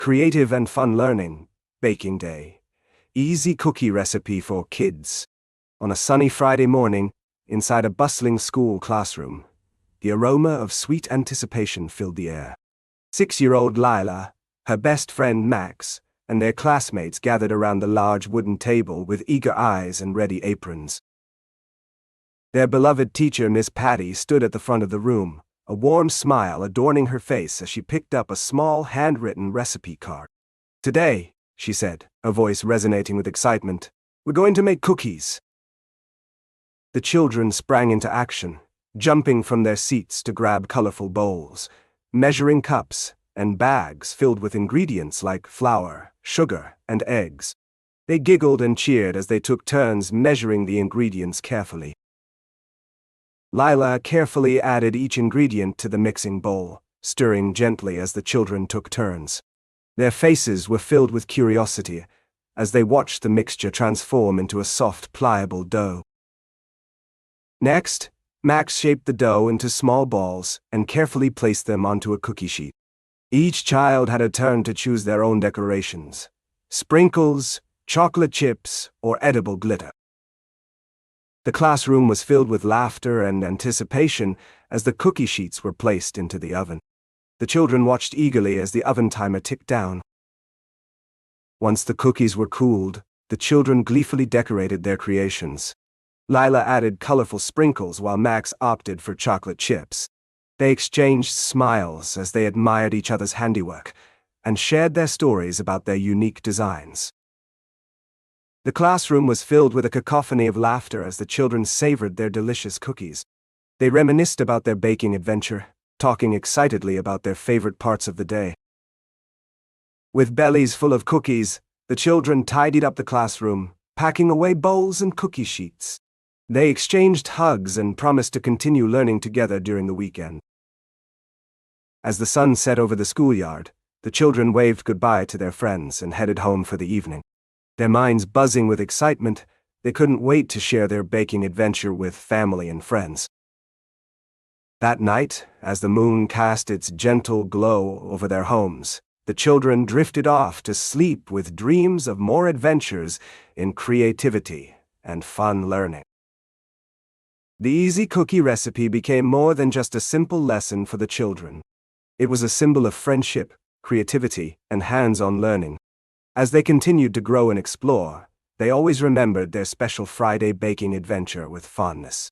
Creative and Fun Learning, Baking Day. Easy cookie recipe for kids. On a sunny Friday morning, inside a bustling school classroom, the aroma of sweet anticipation filled the air. 6-year-old Lila, her best friend Max, and their classmates gathered around the large wooden table with eager eyes and ready aprons. Their beloved teacher, Miss Patty, stood at the front of the room, a warm smile adorning her face as she picked up a small handwritten recipe card. "Today," she said, her voice resonating with excitement, "we're going to make cookies." The children sprang into action, jumping from their seats to grab colorful bowls, measuring cups, and bags filled with ingredients like flour, sugar, and eggs. They giggled and cheered as they took turns measuring the ingredients carefully. Lila carefully added each ingredient to the mixing bowl, stirring gently as the children took turns. Their faces were filled with curiosity as they watched the mixture transform into a soft, pliable dough. Next, Max shaped the dough into small balls and carefully placed them onto a cookie sheet. Each child had a turn to choose their own decorations: sprinkles, chocolate chips, or edible glitter. The classroom was filled with laughter and anticipation as the cookie sheets were placed into the oven. The children watched eagerly as the oven timer ticked down. Once the cookies were cooled, the children gleefully decorated their creations. Lila added colorful sprinkles while Max opted for chocolate chips. They exchanged smiles as they admired each other's handiwork and shared their stories about their unique designs. The classroom was filled with a cacophony of laughter as the children savored their delicious cookies. They reminisced about their baking adventure, talking excitedly about their favorite parts of the day. With bellies full of cookies, the children tidied up the classroom, packing away bowls and cookie sheets. They exchanged hugs and promised to continue learning together during the weekend. As the sun set over the schoolyard, the children waved goodbye to their friends and headed home for the evening. Their minds buzzing with excitement, they couldn't wait to share their baking adventure with family and friends. That night, as the moon cast its gentle glow over their homes, the children drifted off to sleep with dreams of more adventures in creativity and fun learning. The easy cookie recipe became more than just a simple lesson for the children. It was a symbol of friendship, creativity, and hands-on learning. As they continued to grow and explore, they always remembered their special Friday baking adventure with fondness.